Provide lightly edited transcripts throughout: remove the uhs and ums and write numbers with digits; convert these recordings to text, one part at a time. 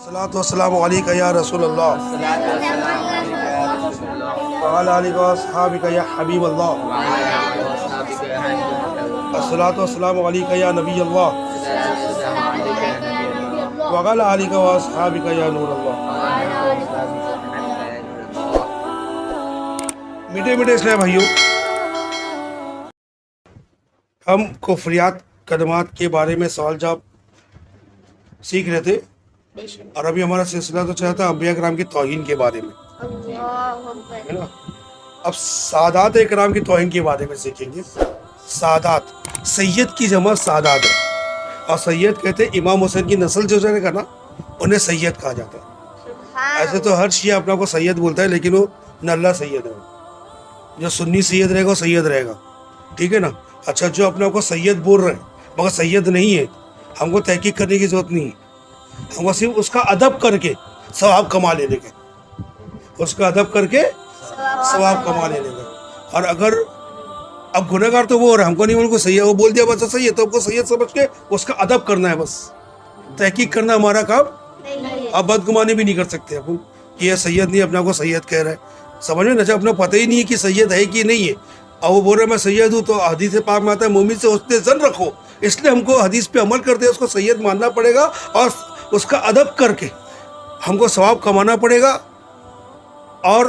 الصلاۃ والسلام علیک یا رسول اللہ وعلی آلک و اصحابک یا حبیب اللہ الصلاۃ والسلام علیک یا نبی اللہ وعلی آلک و اصحابک یا نور اللہ۔ میٹھے میٹھے اسلام بھائیوں، ہم کفریات کلمات کے بارے میں سوال جواب سیکھ رہے تھے، اور ابھی ہمارا سلسلہ تو چاہتا ہے انبیاء کرام کی توہین کے بارے میں، ہے نا۔ اب سادات کرام کی توہین کے بارے میں سیکھیں گے۔ سادات، سید کی جمع سادات ہے، اور سید کہتے ہیں امام حسین کی نسل جو ہے نا، انہیں سید کہا جاتا ہے۔ ایسے تو ہر شیعہ اپنا کو سید بولتا ہے، لیکن وہ نہ اللہ سید ہے، جو سنی سید رہے گا وہ سید رہے گا، ٹھیک ہے نا۔ اچھا، جو اپنے کو سید بول رہے ہیں مگر سید نہیں ہے، ہم کو تحقیق کرنے کی ضرورت نہیں ہے، ہم کو صرف اس کا ادب کر کے ثواب کما لینے کے، اس کا ادب کر کے ثواب کما لینے کے۔ اور اگر اب گنہگار تو وہ ہو رہا ہے، ہم کو نہیں، ان کو سید وہ بول دیا بس سید، تو ہم کو سید سمجھ کے اس کا ادب کرنا ہے، بس تحقیق کرنا ہمارا کام۔ اب بدگمانی بھی نہیں کر سکتے ہم کہ یہ سید نہیں، اپنا کو سید کہہ رہا ہے، سمجھ میں نہ، جب اپنا پتہ ہی نہیں ہے کہ سید ہے کہ نہیں ہے، اور وہ بول رہے میں سید ہوں، تو حدیث پاک میں آتا ہے مومن سے حسن ظن رکھو، اس لیے ہم کو حدیث پہ عمل کرتے اس کو سید ماننا پڑے گا، اور اس کا ادب کر کے ہم کو ثواب کمانا پڑے گا۔ اور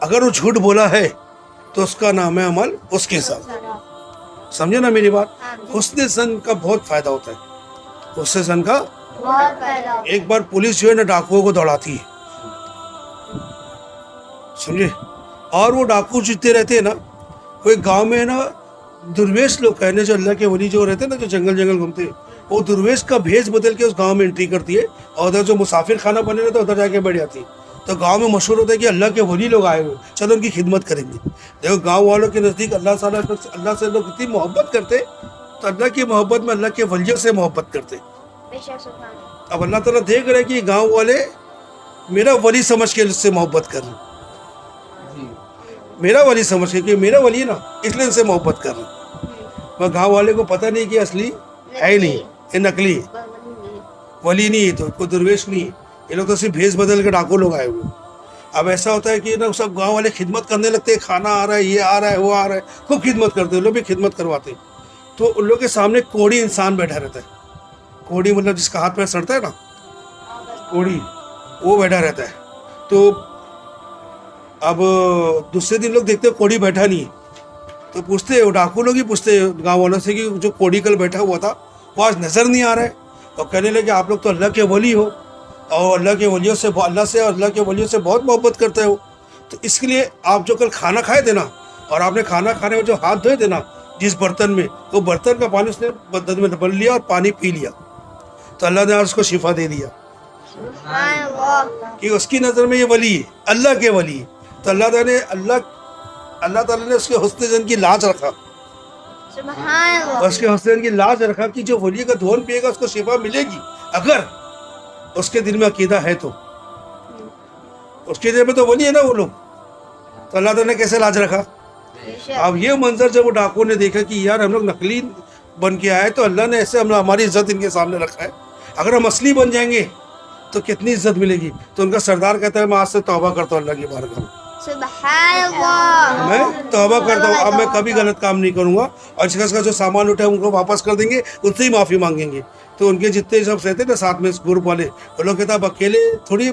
اگر وہ جھوٹ بولا ہے تو اس کا نام ہے عمل اس کے ساتھ، سمجھے نا میری بات۔ حسن ظن کا بہت فائدہ ہوتا ہے، حسن ظن کا۔ ایک بار پولیس جو ہے نا ڈاکوؤں کو دوڑاتی ہے، سمجھے، اور وہ ڈاکو جتنے رہتے ہیں نا، وہ ایک گاؤں میں ہے نا درویش لوگ کہنے جو اللہ کے ولی جو رہتے ہیں نا، جو جنگل جنگل گھومتے ہیں، وہ درویش کا بھیس بدل کے اس گاؤں میں انٹری کرتی ہے، اور ادھر جو مسافر خانہ بنے رہتا ہے ادھر جا کے بیٹھ جاتی ہے۔ تو گاؤں میں مشہور ہوتا ہے کہ اللہ کے ولی لوگ آئے ہوئے، چلو ان کی خدمت کریں گے۔ دیکھو گاؤں والوں کے نزدیک اللہ سے لوگ اتنی محبت کرتے، تو اللہ کی محبت میں اللہ کے ولیوں سے محبت کرتے۔ اب اللہ تعالیٰ دیکھ رہے کہ گاؤں والے میرا ولی سمجھ کے اس سے محبت کر رہے ہیں، میرا ولی سمجھ کے کہ میرا ولی ہے نا، اس لیے ان سے محبت کر رہے ہیں۔ مگر گاؤں والے کو پتہ نہیں کہ اصلی ہے ہی نہیں، یہ نقلی ہے، ولی نہیں ہے، تو کوئی درویش نہیں ہے، یہ لوگ تو صرف بھیس بدل کے ڈاکو لوگ آئے ہوئے۔ اب ایسا ہوتا ہے کہ نا سب گاؤں والے خدمت کرنے لگتے ہیں، کھانا آ رہا ہے، یہ آ رہا ہے، وہ آ رہا ہے، خوب خدمت کرتے ہیں، لوگ بھی خدمت کرواتے ہیں۔ تو ان لوگ کے سامنے کوڑی انسان بیٹھا رہتا ہے، کوڑی مطلب جس کا ہاتھ پیر سڑتا ہے نا، کوڑی، وہ بیٹھا رہتا ہے۔ تو اب دوسرے دن لوگ دیکھتے کوڑی بیٹھا نہیں ہے، تو پوچھتے، وہ ڈاکو لوگ ہی پوچھتے گاؤں والوں سے کہ جو کوڑی کل بیٹھا ہوا تھا وہ آج نظر نہیں آ رہا ہے، اور کہنے لگے آپ لوگ تو اللہ کے ولی ہو، اور اللہ کے ولیوں سے، اللہ سے اور اللہ کے ولیوں سے بہت محبت کرتے ہو، تو اس کے لیے آپ جو کل کھانا کھائے تھے نا، اور آپ نے کھانا کھانے میں جو ہاتھ دھوئے تھے نا جس برتن میں، وہ برتن کا پانی اس نے بدن میں ڈال لیا اور پانی پی لیا، تو اللہ نے اس کو شفا دے دیا، کہ اس کی نظر میں یہ ولی ہے، اللہ کے ولی ہے۔ تو اللہ تعالیٰ نے اس کے حسن ظن کی لاج رکھا، اس کے حسن ظن کی لاج رکھا کہ جو ولی کا دھون پیے گا اس کو شفا ملے گی، اگر اس کے دل میں عقیدہ ہے تو۔ اس کے دل میں تو ولی ہے نا وہ لوگ، تو اللہ تعالیٰ نے کیسے لاج رکھا۔ اب یہ منظر جب وہ ڈاکو نے دیکھا کہ یار ہم لوگ نقلی بن کے آئے، تو اللہ نے ایسے ہماری عزت ان کے سامنے رکھا ہے، اگر ہم اصلی بن جائیں گے تو کتنی عزت ملے گی۔ تو ان کا سردار کہتا ہے میں آج سے توبہ کرتا ہوں اللہ کی بارگاہ میں، سبحان اللہ، میں توبہ کرتا ہوں، اب میں کبھی غلط کام نہیں کروں گا، اور اس کا جو سامان اٹھا ہے ان کو واپس کر دیں گے، ان سے ہی معافی مانگیں گے۔ تو ان کے جتنے سب رہتے نا ساتھ میں گروپ والے، وہ لوگ کہتے ہیں آپ اکیلے تھوڑی،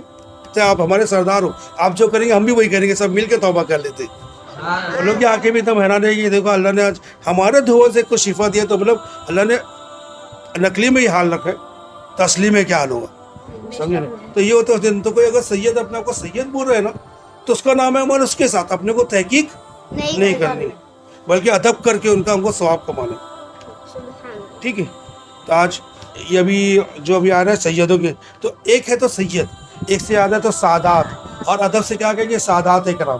آپ ہمارے سردار ہو، آپ جو کریں گے ہم بھی وہی کریں گے، سب مل کے توبہ کر لیتے۔ وہ لوگ کی آنکھیں بھی تم حیران رہے گی، دیکھو اللہ نے آج ہمارے دھوئے سے کچھ شفا دیا، تو مطلب اللہ نے نقلی میں یہ حال رکھا ہے، تو اصلی میں کیا حال ہوگا، سمجھے نا۔ تو یہ ہوتا ہے، تو کوئی اگر سید اپنے آپ کو سید بول رہے ہیں نا، تو اس کا نام ہے عمل اس کے ساتھ، اپنے کو تحقیق نہیں کرنی، بلکہ ادب کر کے ان کا ہم کو ثواب کمانا، ٹھیک ہے۔ تو آج یہ ابھی آ رہا ہے سیدوں کے، تو ایک ہے تو سید، ایک سے یاد ہے تو سادات، اور ادب سے کیا کہیں گے، سادات کرام،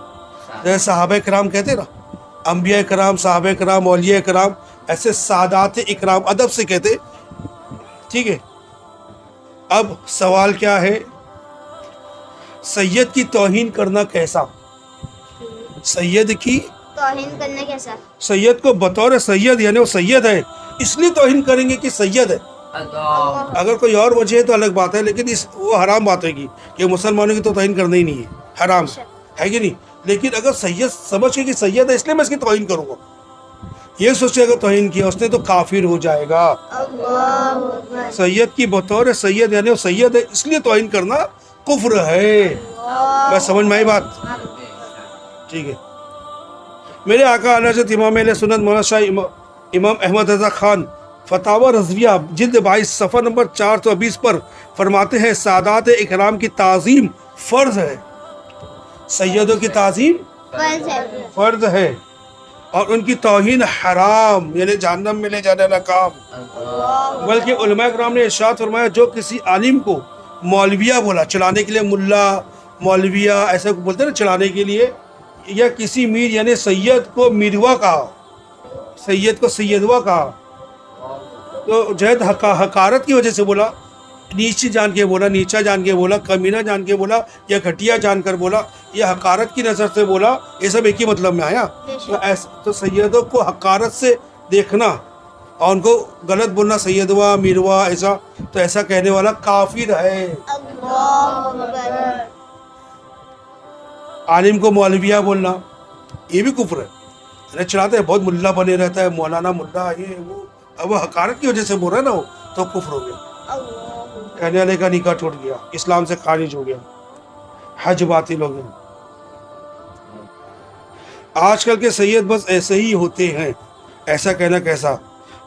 جیسے صحابہ کرام کہتے نا، انبیاء کرام، صحابہ کرام، اولیاء کرام، ایسے سادات اکرام ادب سے کہتے، ٹھیک ہے۔ اب سوال کیا ہے، سید کی توہین کرنا کیسا، سید کی توہین کرنا کیسا؟ سید کو بطور سید، یعنی وہ سید ہے اس لیے توہین کریں گے کہ سید ہے، اگر کوئی اور وجہ ہے تو الگ بات ہے، لیکن وہ حرام بات ہے کہ مسلمانوں کی تو توہین کرنا ہی نہیں ہے، حرام ہے کہ نہیں. لیکن اگر سید سمجھ کے کہ سید ہے اس لیے میں اس کی توہین کروں گا، یہ سوچے اگر توہین کیا اس نے تو کافر ہو جائے گا. سید کی بطور سید یعنی وہ سید ہے اس لیے توہین کرنا کفر ہے. بس سمجھ میں آئی بات؟ ٹھیک ہے. میرے آقا اعلی حضرت امام اہل سنت مولانا شاہ امام احمد رضا خان فتاوی رضویہ جلد 22 صفحہ نمبر 420 پر فرماتے ہیں سادات اکرام کی تعظیم فرض ہے. سیدوں کی تعظیم فرض ہے اور ان کی توہین حرام یعنی جہنم میں لے جانے والا کام. بلکہ علماء کرام نے ارشاد فرمایا جو کسی عالم کو مولویہ بولا، چلانے کے لیے ملا مولویہ ایسا بولتے ہیں نا چلانے کے لیے، یا کسی میر یعنی سید کو میروا کہا، سید کو سیدوا کہا، تو جہد حقارت کی وجہ سے بولا، نیچی جان کے بولا، نیچا جان کے بولا، کمینہ جان کے بولا، یا گھٹیا جان کر بولا، یا حقارت کی نظر سے بولا، یہ سب ایک ہی مطلب میں آیا. تو سیدوں کو حقارت سے دیکھنا اور ان کو غلط بولنا سیدوا میروا ایسا، تو ایسا کہنے والا کافر ہے. عالم کو مولویہ بولنا یہ بھی کفر ہے. چلاتے ہیں بہت ملا بنے رہتا ہے، مولانا ملا یہ وہ، اب وہ حقارت کی وجہ سے بول رہا ہے نا وہ، تو کفر ہو گیا. کہنے والے کا نکاح ٹوٹ گیا، اسلام سے خارج ہو گیا، حج باطل ہو گیا. آج کل کے سید بس ایسے ہی ہوتے ہیں، ایسا کہنا کیسا.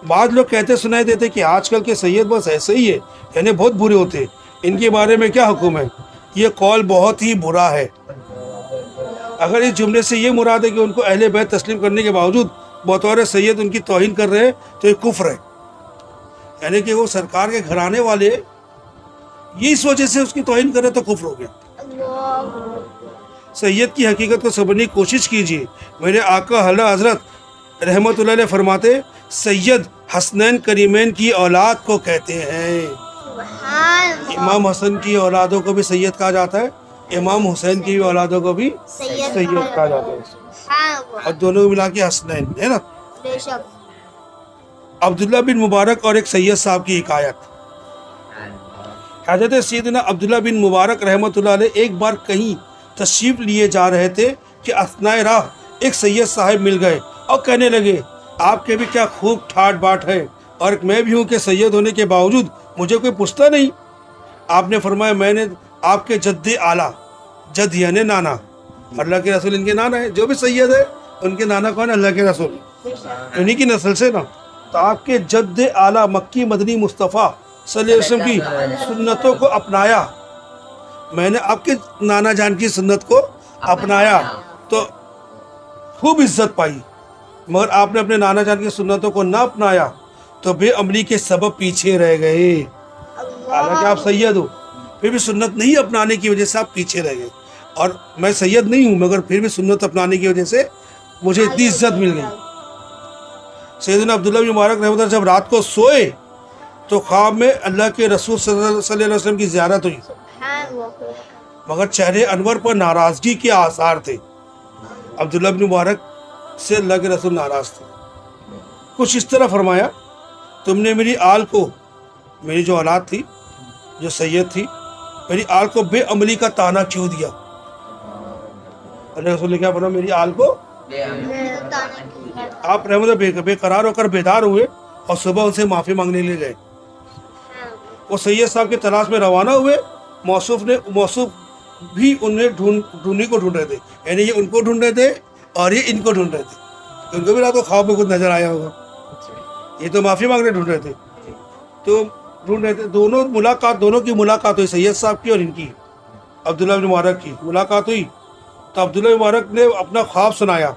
بعض لوگ کہتے سنائی دیتے کہ آج کل کے سید بس ایسے ہی ہے، یعنی بہت برے ہوتے ہیں، ان کے بارے میں کیا حکم ہے. یہ قول بہت ہی برا ہے. اگر اس جملے سے یہ مراد ہے کہ ان کو اہل بیت تسلیم کرنے کے باوجود بطور سید ان کی توہین کر رہے ہیں تو یہ کفر ہے. یعنی کہ وہ سرکار کے گھرانے والے یہ اس وجہ سے اس کی توہین کر رہے تو کفر ہو گیا. سید کی حقیقت کو سمجھنے کی کوشش کیجیے. میرے آقا اعلی حضرت رحمت اللہ علیہ فرماتے سید حسنین کریمین کی اولاد کو کہتے ہیں. امام حسن کی اولادوں کو بھی سید کہا جاتا ہے، امام حسین کی بھی اولادوں کو بھی سید کہا جاتا ہے، اور دونوں کو ملا کے حسنین ہے نا. عبداللہ بن مبارک اور ایک سید صاحب کی حکایت. حضرت سیدنا عبداللہ بن مبارک رحمۃ اللہ علیہ ایک بار کہیں تشریف لیے جا رہے تھے کہ اثناء راہ ایک سید صاحب مل گئے اور کہنے لگے آپ کے بھی کیا خوب ٹھاٹ باٹ ہے، اور میں بھی ہوں کہ سید ہونے کے باوجود مجھے کوئی پوچھتا نہیں. آپ نے فرمایا میں نے آپ کے جد اعلیٰ، جد یعنی نانا، اللہ کے رسول ان کے نانا ہے، جو بھی سید ہے ان کے نانا کون ہے؟ اللہ کے رسول، انہی کی نسل سے نا. تو آپ کے جد اعلیٰ مکی مدنی مصطفیٰ صلی اللہ علیہ وسلم کی سنتوں کو اپنایا. میں نے آپ کے نانا جان کی سنت کو اپنایا تو خوب عزت پائی، مگر آپ نے اپنے نانا جان کی سنتوں کو نہ اپنایا تو بے عملی کے سبب پیچھے رہ گئے. حالانکہ آپ سید ہو پھر بھی سنت نہیں اپنانے کی وجہ سے آپ پیچھے رہ گئے. اور میں سید نہیں ہوں مگر پھر بھی سنت اپنانے کی وجہ سے مجھے اتنی عزت مل گئی. سیدنا عبداللہ بن مبارک رحمۃ اللہ جب رات کو سوئے تو خواب میں اللہ کے رسول صلی اللہ علیہ وسلم کی زیارت ہوئی، مگر چہرے انور پر ناراضگی کے آثار تھے. عبداللہ بن مبارک سے اللہ کے رسول ناراض تھے. کچھ اس طرح فرمایا تم نے میری آل کو، میری جو اولاد تھی جو سید تھی، میری آل کو بے عملی کا تانا کیوں دیا. اللہ رسول نے کیا فرمایا؟ میری آل کو آپ رحمت اللہ بے قرار ہو کر بیدار ہوئے اور صبح ان سے معافی مانگنے لے گئے. وہ سید صاحب کی تلاش میں روانہ ہوئے. موصوف بھی انہیں ڈھونڈنے کو ڈھونڈ رہے تھے، یعنی یہ ان کو ڈھونڈ رہے تھے اور یہ ان کو ڈھونڈ رہے تھے. ان کو بھی رات کو خواب میں کچھ نظر آیا ہوگا. یہ تو معافی مانگنے ڈھونڈ رہے تھے، تو ڈھونڈ رہے تھے. دونوں کی ملاقات ہوئی، سید صاحب کی اور ان کی عبداللہ بن مبارک کی ملاقات ہوئی. تو عبداللہ بن مبارک نے اپنا خواب سنایا.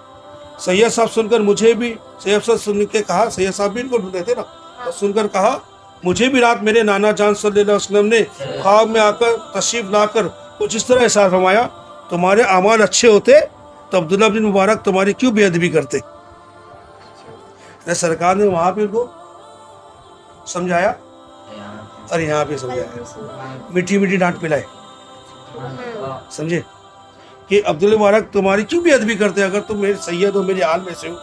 سید صاحب سن کر مجھے بھی، سید صاحب سن کے کہا، سید صاحب بھی ان کو ڈھونڈ رہے تھے نا، تو سن کر کہا مجھے بھی رات میرے نانا جان صلی اللہ علیہ وسلم نے خواب میں آ کر تشریف لا کر کچھ اس طرح احساس فرمایا تمہارے اعمال اچھے ہوتے تو عبداللہ بن مبارک تمہاری کیوں بے ادبی کرتے. سرکار نے وہاں پہ ان کو سمجھایا اور یہاں پہ سمجھایا، میٹھی میٹھی ڈانٹ پلائے. سمجھے کہ عبداللہ مبارک تمہاری کیوں بے ادبی کرتے اگر تم میرے سید ہو، میری آل میں سے ہو.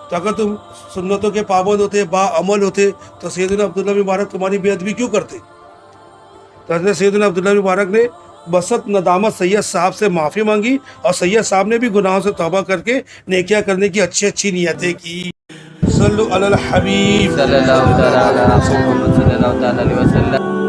تو اگر تم سنتوں کے پابند ہوتے باعمل ہوتے تو سیدنا عبداللہ بن مبارک تمہاری بے ادبی کیوں کرتے؟ تو حضرت سیدنا عبداللہ بن مبارک نے بسط ندامت سید صاحب سے معافی مانگی اور سید صاحب نے بھی گناہوں سے توبہ کر کے نیکیاں کرنے کی اچھی نیتیں کی. صلو علی الحبیب صلی اللہ تعالی علیہ وسلم.